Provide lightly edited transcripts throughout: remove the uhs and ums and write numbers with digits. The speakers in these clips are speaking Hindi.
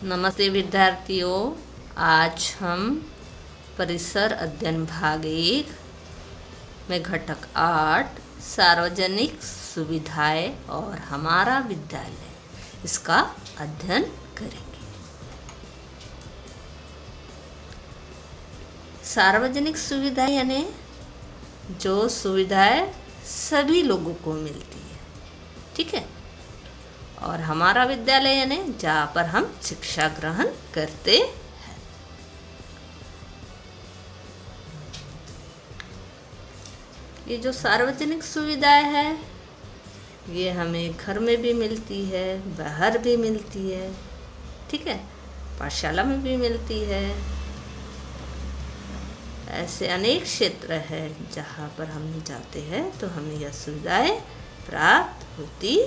नमस्ते विद्यार्थियों। आज हम परिसर अध्ययन भाग 1 में घटक 8 सार्वजनिक सुविधाएं और हमारा विद्यालय इसका अध्ययन करेंगे। सार्वजनिक सुविधाएं यानी जो सुविधाएं सभी लोगों को मिलती है, ठीक है। और हमारा विद्यालय यानी जहाँ पर हम शिक्षा ग्रहण करते हैं। ये जो सार्वजनिक सुविधाएं है ये हमें घर में भी मिलती है, बाहर भी मिलती है, ठीक है, पाठशाला में भी मिलती है। ऐसे अनेक क्षेत्र है जहाँ पर हम जाते हैं तो हमें यह सुविधाएं प्राप्त होती।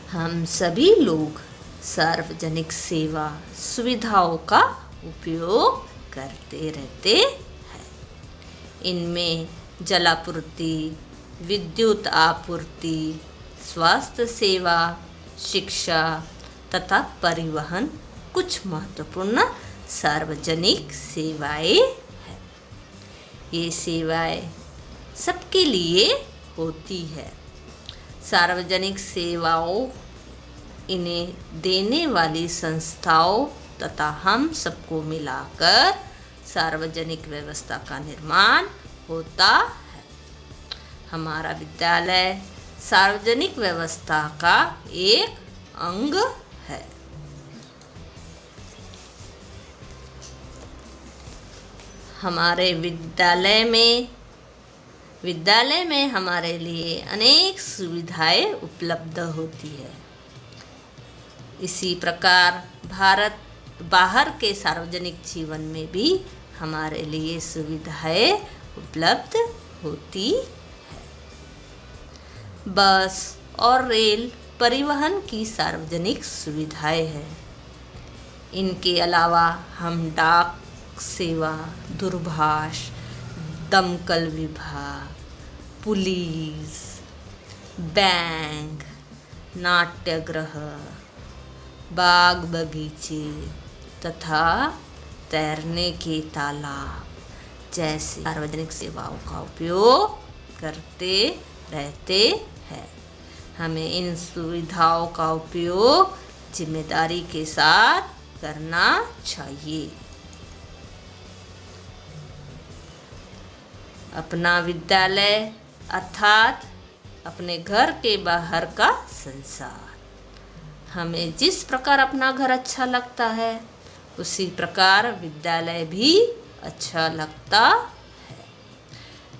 हम सभी लोग सार्वजनिक सेवा सुविधाओं का उपयोग करते रहते हैं। इनमें जलापूर्ति, विद्युत आपूर्ति, स्वास्थ्य सेवा, शिक्षा तथा परिवहन कुछ महत्वपूर्ण सार्वजनिक सेवाएं हैं। ये सेवाएं सबके लिए होती है। सार्वजनिक सेवाओं इन्हें देने वाली संस्थाओं तथा हम सबको मिलाकर सार्वजनिक व्यवस्था का निर्माण होता है। हमारा विद्यालय सार्वजनिक व्यवस्था का एक अंग है। हमारे विद्यालय में हमारे लिए अनेक सुविधाएं उपलब्ध होती है। इसी प्रकार बाहर के सार्वजनिक जीवन में भी हमारे लिए सुविधाएं उपलब्ध होती है। बस और रेल परिवहन की सार्वजनिक सुविधाएं हैं। इनके अलावा हम डाक सेवा, दूरभाष, दमकल विभाग, पुलिस, बैंक, नाट्यगृह, बाग बगीचे तथा तैरने के तालाब जैसे सार्वजनिक सेवाओं का उपयोग करते रहते हैं। हमें इन सुविधाओं का उपयोग जिम्मेदारी के साथ करना चाहिए। अपना विद्यालय अर्थात अपने घर के बाहर का संसार। हमें जिस प्रकार अपना घर अच्छा लगता है उसी प्रकार विद्यालय भी अच्छा लगता है।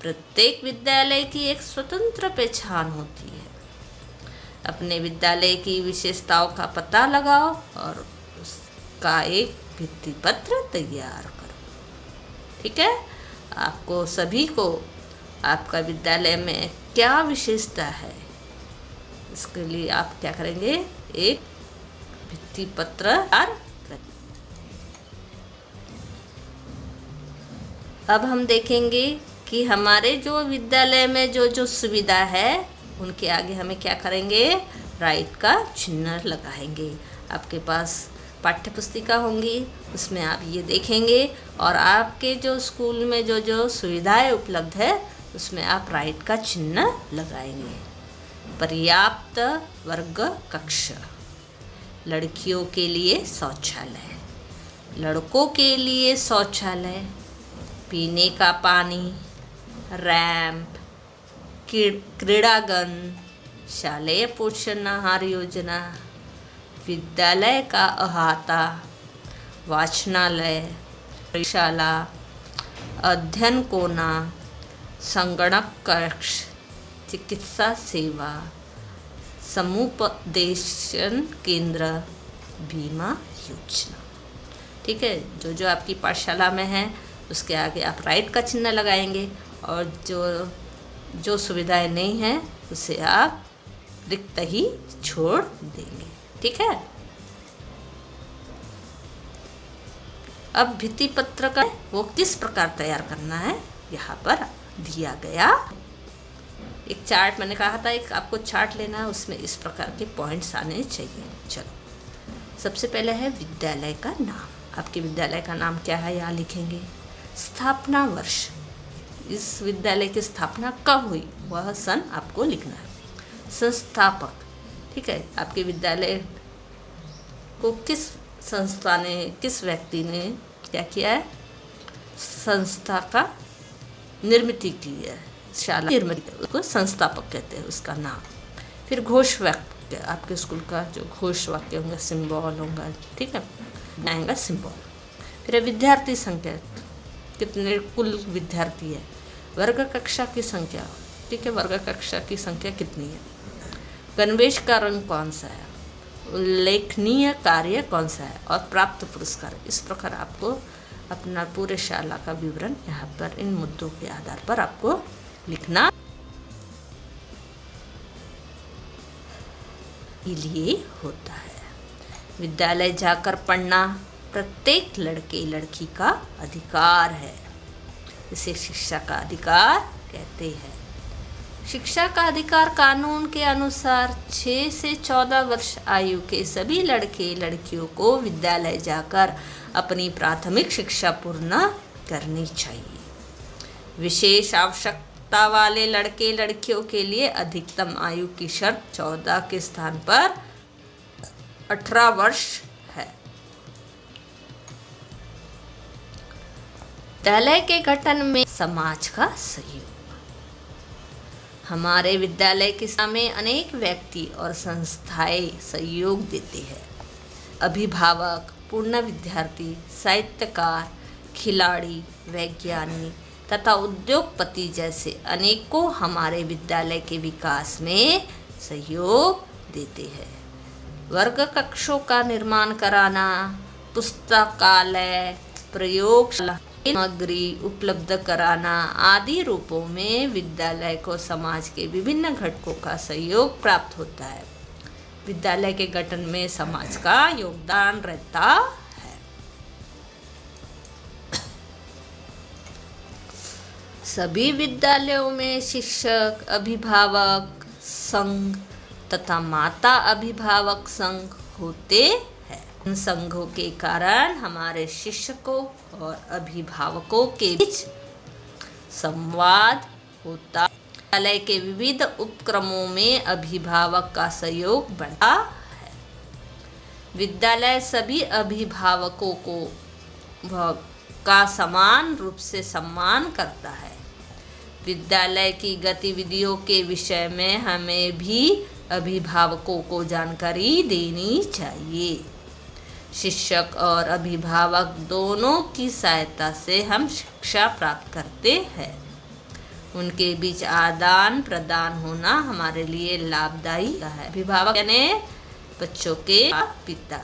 प्रत्येक विद्यालय की एक स्वतंत्र पहचान होती है। अपने विद्यालय की विशेषताओं का पता लगाओ और उसका एक भित्ति पत्र तैयार करो, ठीक है। आपको सभी को आपका विद्यालय में क्या विशेषता है इसके लिए आप क्या करेंगे, एक भित्ति पत्र तैयार करें। अब हम देखेंगे कि हमारे जो विद्यालय में जो सुविधा है उनके आगे हमें क्या करेंगे, राइट का चिन्ह लगाएंगे। आपके पास पाठ्य पुस्तिका होंगी, उसमें आप ये देखेंगे और आपके जो स्कूल में जो सुविधाएं उपलब्ध है उसमें आप राइट का चिन्ह लगाएंगे। पर्याप्त वर्ग कक्ष, लड़कियों के लिए शौचालय, लड़कों के लिए शौचालय, पीने का पानी, रैंप, क्रीड़ांगन, शालेय पोषण आहार योजना, विद्यालय का अहाता, वाचनालय, प्रयोगशाला, अध्ययन कोना, संगणक कक्ष, चिकित्सा सेवा, समुपदेशन केंद्र, बीमा योजना, ठीक है। जो आपकी पाठशाला में है उसके आगे आप राइट का चिन्ह लगाएंगे और जो सुविधाएं नहीं हैं उसे आप रिक्त ही छोड़ देंगे, ठीक है। अब भित्ति पत्र का वो किस प्रकार तैयार करना है यहाँ पर दिया गया। एक चार्ट मैंने कहा था, एक आपको चार्ट लेना है, उसमें इस प्रकार के पॉइंट्स आने चाहिए। चलो सबसे पहले है विद्यालय का नाम। आपके विद्यालय का नाम क्या है यहाँ लिखेंगे। स्थापना वर्ष, इस विद्यालय की स्थापना कब हुई वह सन आपको लिखना है। संस्थापक, ठीक है, आपके विद्यालय को किस संस्था ने, किस व्यक्ति ने क्या किया है, संस्था का निर्मित की है, शाला निर्मित, उसको संस्थापक कहते हैं, उसका नाम। फिर घोष वाक्य, आपके स्कूल का जो घोष वाक्य होंगे, सिंबल होगा, ठीक है, आएगा सिंबल। फिर विद्यार्थी संख्या, कितने कुल विद्यार्थी है। वर्ग कक्षा की संख्या, ठीक है, वर्ग कक्षा की संख्या कितनी है। गणवेश का रंग कौन सा है, उल्लेखनीय कार्य कौन सा है, और प्राप्त पुरस्कार। इस प्रकार आपको अपना पूरे शाला का विवरण यहाँ पर इन मुद्दों के आधार पर आपको लिखना लिए होता है। विद्यालय जाकर पढ़ना प्रत्येक लड़के लड़की का अधिकार है, इसे शिक्षा का अधिकार कहते हैं। शिक्षा का अधिकार कानून के अनुसार 6 से 14 वर्ष आयु के सभी लड़के लड़कियों को विद्यालय जाकर अपनी प्राथमिक शिक्षा पूर्ण करनी चाहिए। विशेष आवश्यकता वाले लड़के लड़कियों के लिए अधिकतम आयु की शर्त 14 के स्थान पर 18 वर्ष है। विद्यालय के गठन में समाज का सहयोग। हमारे विद्यालय के में अनेक व्यक्ति और संस्थाएं सहयोग देते हैं। अभिभावक, पूर्ण विद्यार्थी, साहित्यकार, खिलाड़ी, वैज्ञानिक तथा उद्योगपति जैसे अनेकों हमारे विद्यालय के विकास में सहयोग देते हैं। वर्ग कक्षों का निर्माण कराना, पुस्तकालय, प्रयोगशाला, सामग्री उपलब्ध कराना आदि रूपों में विद्यालय को समाज के विभिन्न घटकों का सहयोग प्राप्त होता है। विद्यालय के गठन में समाज का योगदान रहता है। सभी विद्यालयों में शिक्षक अभिभावक संघ तथा माता अभिभावक संघ होते हैं। इन संघों के कारण हमारे शिक्षकों और अभिभावकों के बीच संवाद होता है। विद्यालय के विविध उपक्रमों में अभिभावक का सहयोग बढ़ता है। विद्यालय सभी अभिभावकों को का समान रूप से सम्मान करता है। विद्यालय की गतिविधियों के विषय में हमें भी अभिभावकों को जानकारी देनी चाहिए। शिक्षक और अभिभावक दोनों की सहायता से हम शिक्षा प्राप्त करते हैं। उनके बीच आदान प्रदान होना हमारे लिए लाभदायी है। अभिभावक यानी बच्चों के पिता।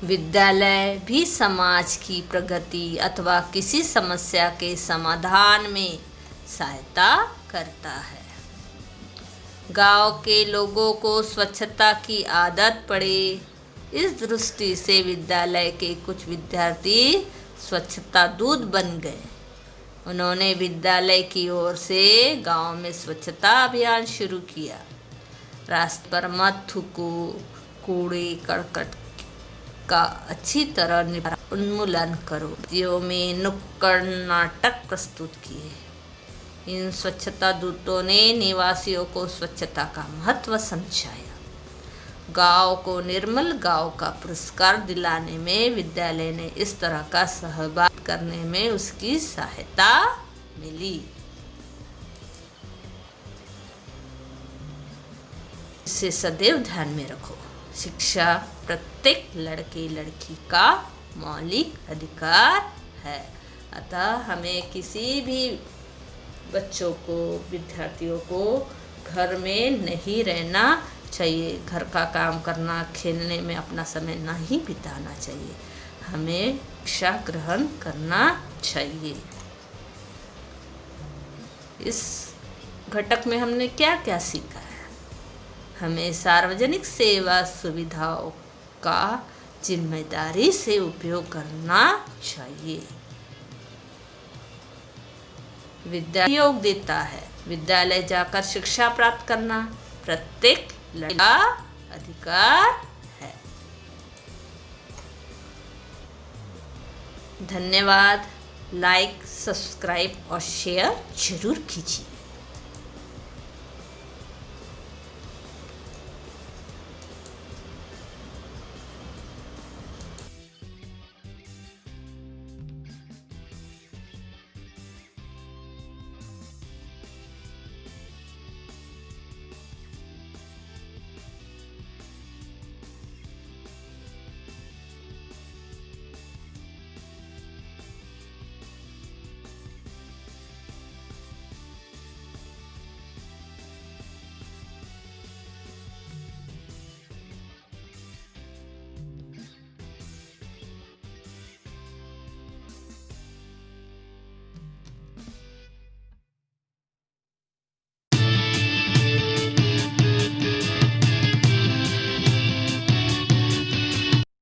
विद्यालय भी समाज की प्रगति अथवा किसी समस्या के समाधान में सहायता करता है। गांव के लोगों को स्वच्छता की आदत पड़े, इस दृष्टि से विद्यालय के कुछ विद्यार्थी स्वच्छता दूत बन गए। उन्होंने विद्यालय की ओर से गांव में स्वच्छता अभियान शुरू किया। रास्ते पर मत थूको, कूड़े करकट का अच्छी तरह उन्मूलन करो। नदियों में नुक्कड़ नाटक प्रस्तुत किए। इन स्वच्छता दूतों ने निवासियों को स्वच्छता का महत्व समझाया। गांव को निर्मल गांव का पुरस्कार दिलाने में विद्यालय ने इस तरह का सहभाग करने में उसकी सहायता मिली। इसे सदैव ध्यान में रखो। शिक्षा प्रत्येक लड़के लड़की का मौलिक अधिकार है। अतः हमें किसी भी बच्चों को, विद्यार्थियों को घर में नहीं रहना चाहिए। घर का काम करना, खेलने में अपना समय नहीं बिताना चाहिए। हमें शिक्षा ग्रहण करना चाहिए। इस घटक में हमने क्या क्या सीखा है? हमें सार्वजनिक सेवा सुविधाओं का जिम्मेदारी से उपयोग करना चाहिए। विद्यालय योग देता है। विद्यालय जाकर शिक्षा प्राप्त करना प्रत्येक लड़की का अधिकार है। धन्यवाद। लाइक, सब्सक्राइब और शेयर जरूर कीजिए।